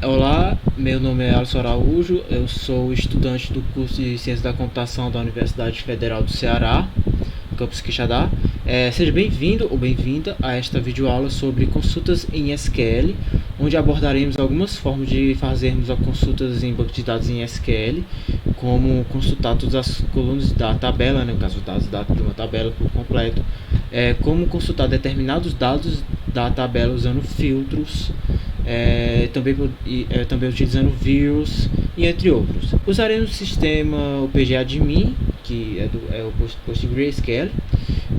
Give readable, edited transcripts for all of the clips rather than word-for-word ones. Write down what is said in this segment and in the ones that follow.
Olá, meu nome é Alisson Araújo, eu sou estudante do curso de Ciência da Computação da Universidade Federal do Ceará, campus Quixadá. Seja bem-vindo ou bem-vinda a esta videoaula sobre consultas em SQL, onde abordaremos algumas formas de fazermos as consultas em banco de dados em SQL, como consultar todas as colunas da tabela, no caso dados de uma tabela por completo, como consultar determinados dados da tabela usando filtros, também utilizando views e entre outros. Usaremos o sistema o PGAdmin, que é o PostgreSQL,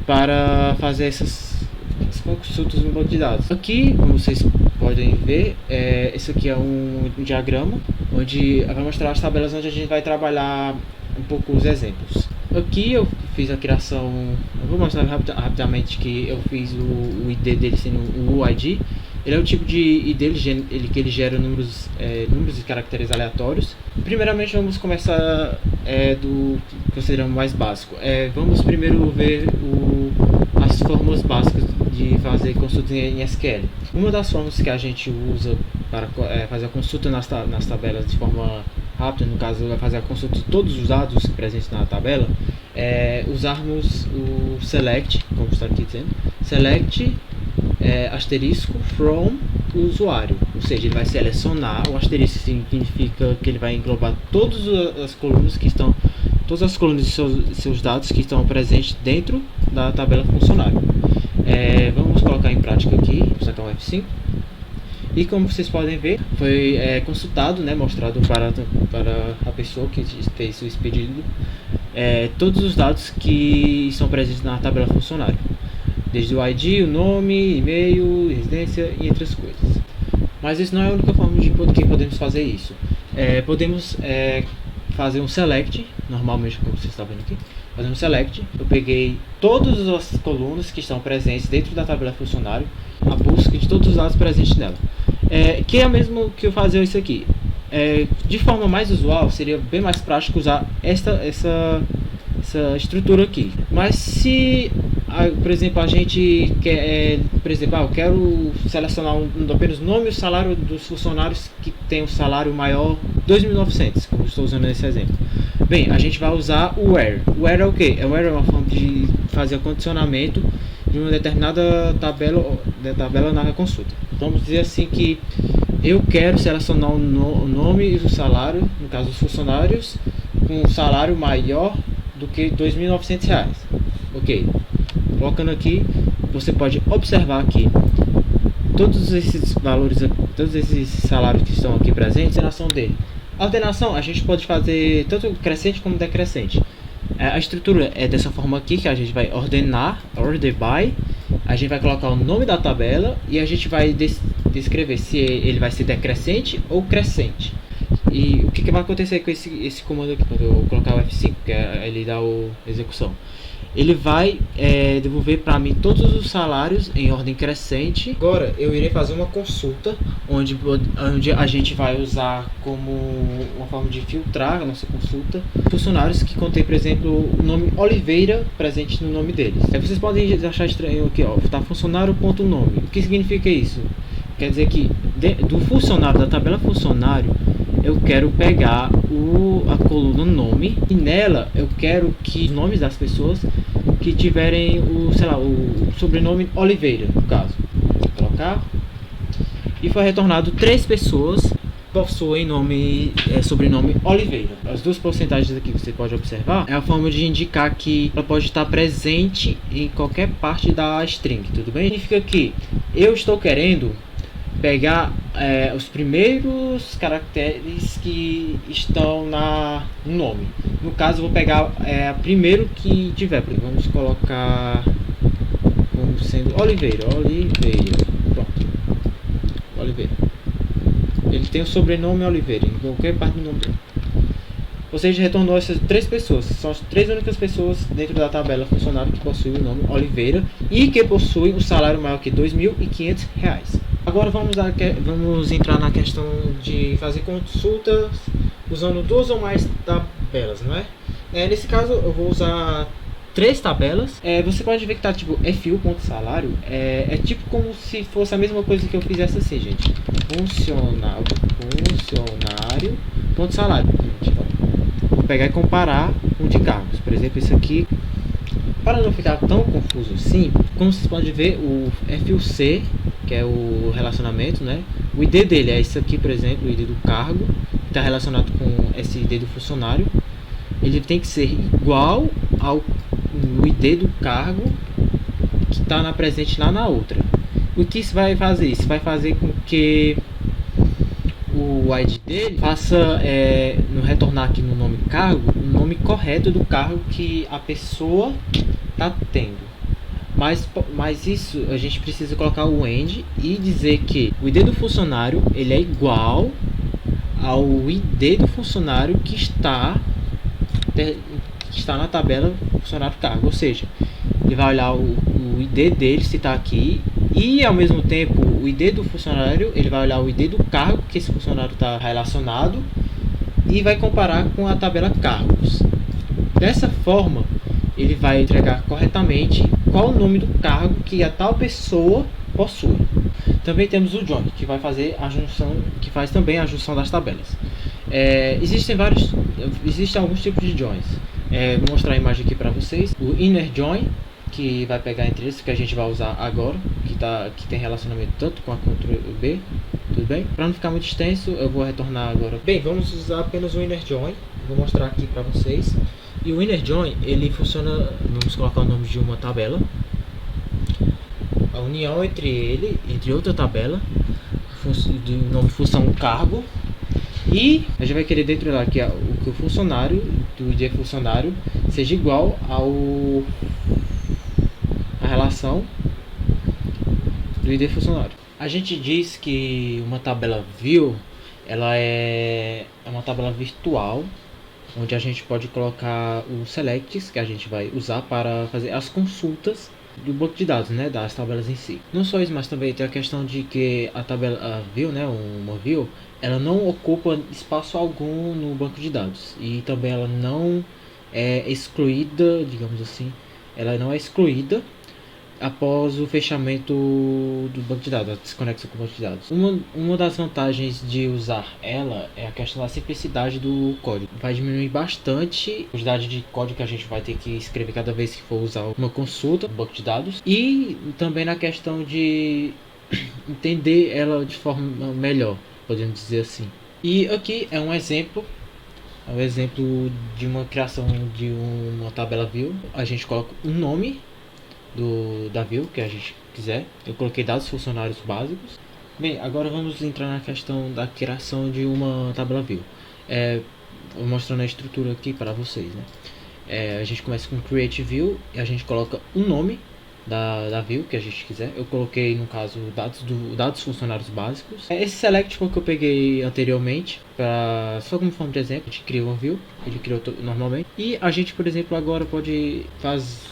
para fazer essas consultas no banco de dados. Aqui, como vocês podem ver, esse aqui é um diagrama onde vai mostrar as tabelas onde a gente vai trabalhar um pouco os exemplos. Aqui eu fiz a criação, eu vou mostrar rapidamente que eu fiz o ID dele sendo o UID. Ele é o tipo de ID que ele gera números e caracteres aleatórios. Primeiramente vamos começar do que consideramos mais básico. Vamos primeiro ver as formas básicas de fazer consulta em SQL. Uma das formas que a gente usa para fazer a consulta nas tabelas de forma rápida, no caso vai fazer a consulta de todos os dados presentes na tabela, usarmos o select, como está aqui dizendo, select asterisco from o usuário, ou seja, ele vai selecionar. O asterisco significa que ele vai englobar todas as colunas de seus dados que estão presentes dentro da tabela funcionário. Vamos colocar em prática aqui, vou sacar um F5. E como vocês podem ver, foi consultado, mostrado para a pessoa que fez esse pedido, todos os dados que estão presentes na tabela funcionário, desde o ID, o nome, e-mail, residência e outras coisas. Mas isso não é a única forma de que podemos fazer isso. Podemos fazer um select, normalmente como vocês estão vendo aqui, fazer um select. Eu peguei todas as colunas que estão presentes dentro da tabela funcionário, a busca de todos os dados presentes nela. Que é mesmo que eu fazer isso aqui. De forma mais usual, seria bem mais prático usar essa estrutura aqui. Mas se, por exemplo, a gente quer, eu quero selecionar apenas o nome e o salário dos funcionários que tem um salário maior 2.900, como estou usando nesse exemplo. Bem, a gente vai usar o where. O where é o que? O where é uma forma de fazer o condicionamento de uma determinada tabela na consulta. Vamos dizer assim que eu quero selecionar o nome e o salário, no caso dos funcionários, com um salário maior do que R$ 2.900. Ok, colocando aqui, você pode observar aqui todos esses valores, todos esses salários que estão aqui presentes e a ordenação dele. A ordenação a gente pode fazer tanto crescente como decrescente. A estrutura é dessa forma aqui, que a gente vai ordenar, order by, a gente vai colocar o nome da tabela e a gente vai descrever se ele vai ser decrescente ou crescente. E o que vai acontecer com esse comando aqui, quando eu colocar o F5, que ele dá a execução? Ele vai devolver para mim todos os salários em ordem crescente. Agora eu irei fazer uma consulta onde a gente vai usar como uma forma de filtrar a nossa consulta funcionários que contém, por exemplo, o nome Oliveira presente no nome deles. Vocês podem achar estranho aqui, tá funcionário.nome. O que significa isso? Quer dizer que do funcionário, da tabela funcionário, eu quero pegar a coluna nome e nela eu quero que os nomes das pessoas que tiverem o sobrenome Oliveira, no caso. Vou colocar. E foi retornado 3 pessoas que possuem sobrenome Oliveira. As duas porcentagens aqui que você pode observar é a forma de indicar que ela pode estar presente em qualquer parte da string, tudo bem? Significa que eu estou querendo pegar os primeiros caracteres que estão no nome. No caso, eu vou pegar o primeiro que tiver. Vamos colocar como sendo Oliveira. Pronto. Oliveira. Ele tem o sobrenome Oliveira em qualquer parte do nome dele. Ou seja, retornou essas 3 pessoas. São as 3 únicas pessoas dentro da tabela funcionário que possuem o nome Oliveira e que possuem o salário maior que R$ 2.500. Agora vamos entrar na questão de fazer consultas usando 2 ou mais tabelas, não é? Nesse caso eu vou usar 3 tabelas. Você pode ver que tá tipo FU.salário. É tipo como se fosse a mesma coisa que eu fizesse assim, gente. Funcional. funcionário, ponto salário. Vou pegar e comparar um de cargos. Por exemplo, esse aqui, para não ficar tão confuso assim, como vocês podem ver, o FUC, que é o relacionamento, né? O ID dele é esse aqui, por exemplo, o ID do cargo, que está relacionado com esse ID do funcionário. Ele tem que ser igual ao ID do cargo que está presente lá na outra. O que isso vai fazer? Isso vai fazer com que o ID dele faça, no retornar aqui no nome cargo, o nome correto do cargo que a pessoa está tendo. Mas isso a gente precisa colocar o AND e dizer que o ID do funcionário ele é igual ao ID do funcionário que está na tabela funcionário cargo, ou seja, ele vai olhar o ID dele se está aqui e ao mesmo tempo o ID do funcionário ele vai olhar o ID do cargo que esse funcionário está relacionado e vai comparar com a tabela cargos. Dessa forma ele vai entregar corretamente qual o nome do cargo que a tal pessoa possui. Também temos o join, que vai fazer a junção, que faz também a junção das tabelas. Existem alguns tipos de joins. Vou mostrar a imagem aqui para vocês. O inner join, que vai pegar entre eles, que a gente vai usar agora, que tem relacionamento tanto com a Ctrl B, tudo bem? Para não ficar muito extenso, eu vou retornar agora. Bem, vamos usar apenas o inner join. Vou mostrar aqui para vocês. E o inner join, ele funciona, vamos colocar o nome de uma tabela, a união entre outra tabela, de nome função cargo, e a gente vai querer dentro lá que o funcionário, do ID funcionário, seja igual a relação do ID funcionário. A gente diz que uma tabela view, ela é uma tabela virtual, onde a gente pode colocar os selects que a gente vai usar para fazer as consultas do banco de dados, né, das tabelas em si. Não só isso, mas também tem a questão de que a tabela view, né, uma view, ela não ocupa espaço algum no banco de dados e também ela não é excluída, digamos assim, ela não é excluída após o fechamento do banco de dados, a desconexão com o banco de dados. Uma das vantagens de usar ela é a questão da simplicidade do código. Vai diminuir bastante a quantidade de código que a gente vai ter que escrever cada vez que for usar uma consulta no banco de dados. E também na questão de entender ela de forma melhor, podemos dizer assim. E aqui é um exemplo de uma criação de uma tabela view. A gente coloca um nome da view que a gente quiser. Eu coloquei dados funcionários básicos. Bem, agora vamos entrar na questão da criação de uma tabela view. Vou mostrando a estrutura aqui para vocês, né? A gente começa com create view e a gente coloca um nome da view que a gente quiser. Eu coloquei, no caso, dados funcionários básicos. Esse select foi o que eu peguei anteriormente, só como forma de exemplo. A gente cria uma view, ele criou normalmente. E a gente, por exemplo, agora pode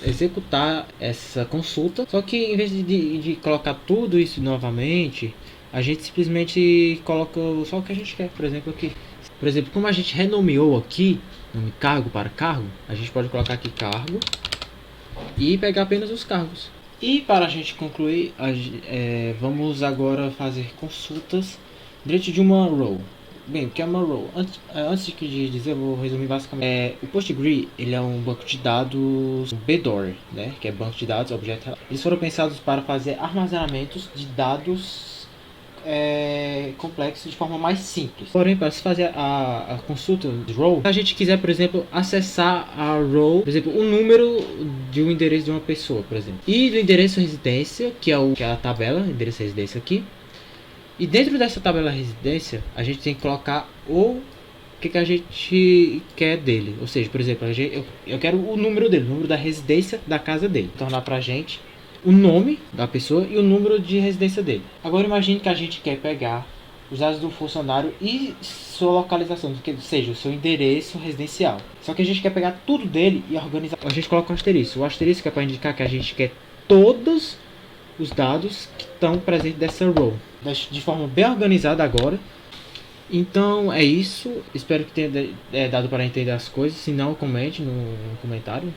executar essa consulta. Só que em vez de colocar tudo isso novamente, a gente simplesmente coloca só o que a gente quer. Por exemplo, aqui. Por exemplo, como a gente renomeou aqui, nome cargo para cargo, a gente pode colocar aqui cargo e pegar apenas os cargos. E para a gente concluir, vamos agora fazer consultas dentro de uma row. Bem, o que é uma row? Antes de dizer, eu vou resumir basicamente. O PostgreSQL ele é um banco de dados BDOR, né? Que é banco de dados objeto. Eles foram pensados para fazer armazenamentos de dados complexo de forma mais simples. Porém, para se fazer a consulta de row, se a gente quiser, por exemplo, acessar a row, por exemplo, o número de um endereço de uma pessoa, por exemplo, e do endereço residência, que é a tabela endereço residência aqui. E dentro dessa tabela residência, a gente tem que colocar o que a gente quer dele. Ou seja, por exemplo, eu quero o número dele, o número da residência da casa dele. Tornar pra gente o nome da pessoa e o número de residência dele. Agora imagine que a gente quer pegar os dados do funcionário e sua localização, ou seja, o seu endereço residencial. Só que a gente quer pegar tudo dele e organizar. A gente coloca um asterisco. O asterisco é para indicar que a gente quer todos os dados que estão presentes dessa row, de forma bem organizada agora. Então é isso. Espero que tenha dado para entender as coisas. Se não, comente no comentário.